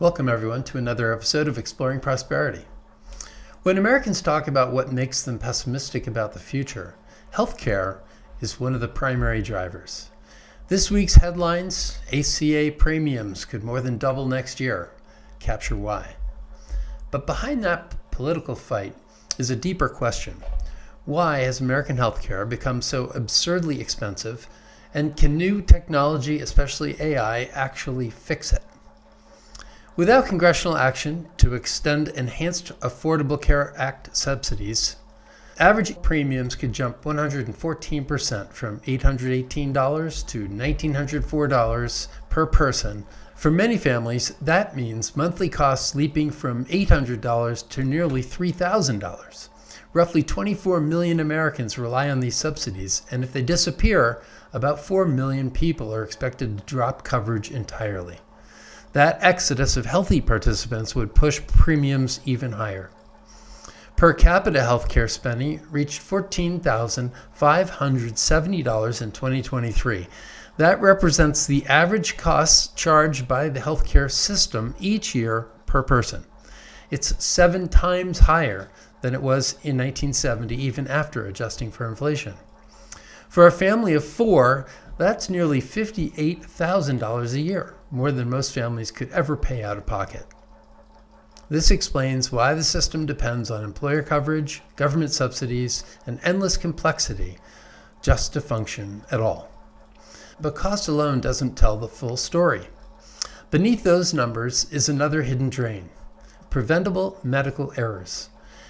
Welcome everyone to another episode of Exploring Prosperity. When Americans talk about what makes them pessimistic about the future, healthcare is one of the primary drivers. This week's headlines: ACA premiums could more than double next year. Capture why. But behind that political fight is a deeper question. Why has American healthcare become so absurdly expensive, and can new technology, especially AI, actually fix it? Without congressional action to extend Enhanced Affordable Care Act subsidies, average premiums could jump 114% from $818 to $1,904 per person. For many families, that means monthly costs leaping from $800 to nearly $3,000. Roughly 24 million Americans rely on these subsidies, and if they disappear, about 4 million people are expected to drop coverage entirely. That exodus of healthy participants would push premiums even higher. Per capita healthcare spending reached $14,570 in 2023. That represents the average costs charged by the healthcare system each year per person. It's 7 times higher than it was in 1970, even after adjusting for inflation. For a family of 4, that's nearly $58,000 a year, more than most families could ever pay out of pocket. This explains why the system depends on employer coverage, government subsidies, and endless complexity just to function at all. But cost alone doesn't tell the full story. Beneath those numbers is another hidden drain: preventable medical errors.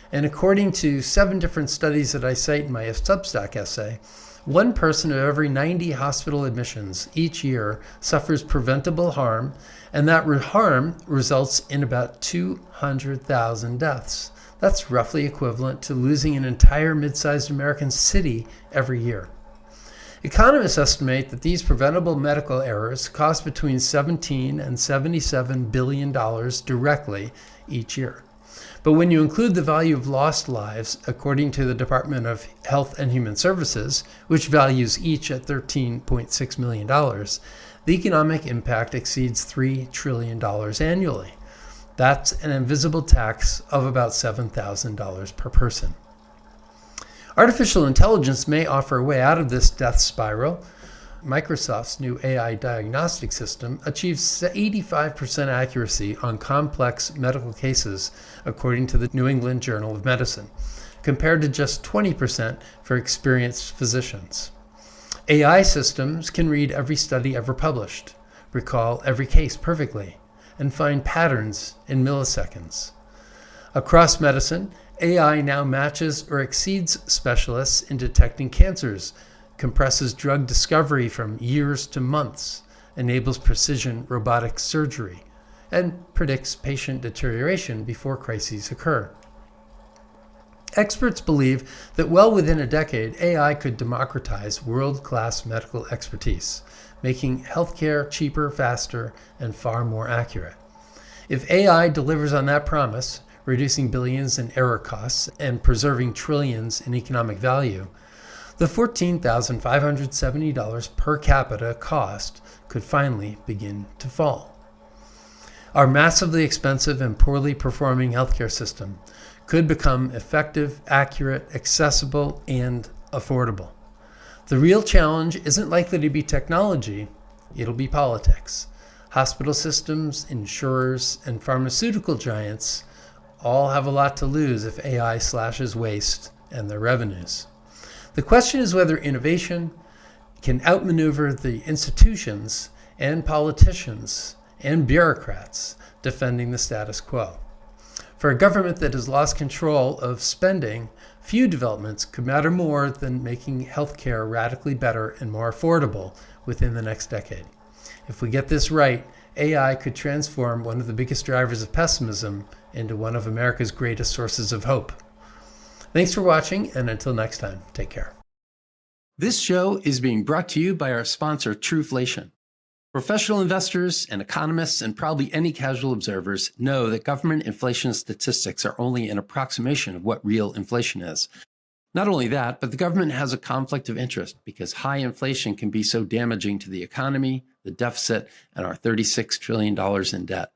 And according to 7 different studies that I cite in my Substack essay, 1 person of every 90 hospital admissions each year suffers preventable harm, and that harm results in about 200,000 deaths. That's roughly equivalent to losing an entire mid-sized American city every year. Economists estimate that these preventable medical errors cost between $17 and $77 billion directly each year. But when you include the value of lost lives, according to the Department of Health and Human Services, which values each at $13.6 million, the economic impact exceeds $3 trillion annually. That's an invisible tax of about $7,000 per person. Artificial intelligence may offer a way out of this death spiral. Microsoft's new AI diagnostic system achieves 85% accuracy on complex medical cases, according to the New England Journal of Medicine, compared to just 20% for experienced physicians. AI systems can read every study ever published, recall every case perfectly, and find patterns in milliseconds. Across medicine, AI now matches or exceeds specialists in detecting cancers, compresses drug discovery from years to months, enables precision robotic surgery, and predicts patient deterioration before crises occur. Experts believe that well within a decade, AI could democratize world-class medical expertise, making healthcare cheaper, faster, and far more accurate. If AI delivers on that promise, reducing billions in error costs and preserving trillions in economic value, the $14,570 per capita cost could finally begin to fall. Our massively expensive and poorly performing healthcare system could become effective, accurate, accessible, and affordable. The real challenge isn't likely to be technology, it'll be politics. Hospital systems, insurers, and pharmaceutical giants all have a lot to lose if AI slashes waste and their revenues. The question is whether innovation can outmaneuver the institutions and politicians and bureaucrats defending the status quo. For a government that has lost control of spending, few developments could matter more than making healthcare radically better and more affordable within the next decade. If we get this right, AI could transform one of the biggest drivers of pessimism into one of America's greatest sources of hope. Thanks for watching, and until next time, take care. This show is being brought to you by our sponsor, Trueflation. Professional investors and economists and probably any casual observers know that government inflation statistics are only an approximation of what real inflation is. Not only that, but the government has a conflict of interest because high inflation can be so damaging to the economy, the deficit, and our $36 trillion in debt.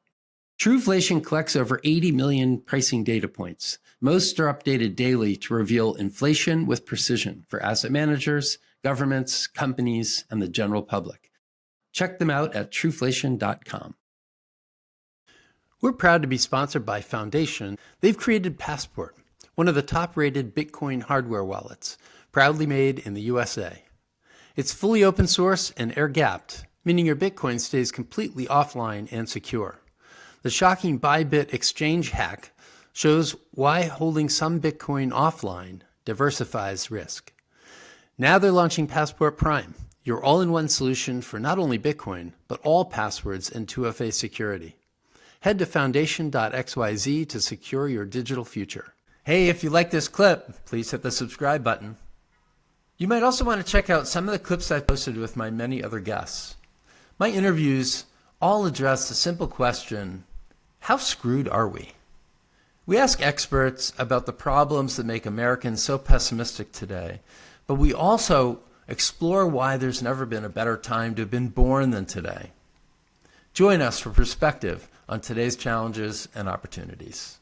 Trueflation collects over 80 million pricing data points. Most are updated daily to reveal inflation with precision for asset managers, governments, companies, and the general public. Check them out at trueflation.com. We're proud to be sponsored by Foundation. They've created Passport, one of the top-rated Bitcoin hardware wallets, proudly made in the USA. It's fully open source and air-gapped, meaning your Bitcoin stays completely offline and secure. The shocking Bybit exchange hack shows why holding some Bitcoin offline diversifies risk. Now they're launching Passport Prime, your all-in-one solution for not only Bitcoin, but all passwords and 2FA security. Head to foundation.xyz to secure your digital future. Hey, if you like this clip, please hit the subscribe button. You might also want to check out some of the clips I've posted with my many other guests. My interviews all address the simple question, how screwed are we? We ask experts about the problems that make Americans so pessimistic today, but we also explore why there's never been a better time to have been born than today. Join us for perspective on today's challenges and opportunities.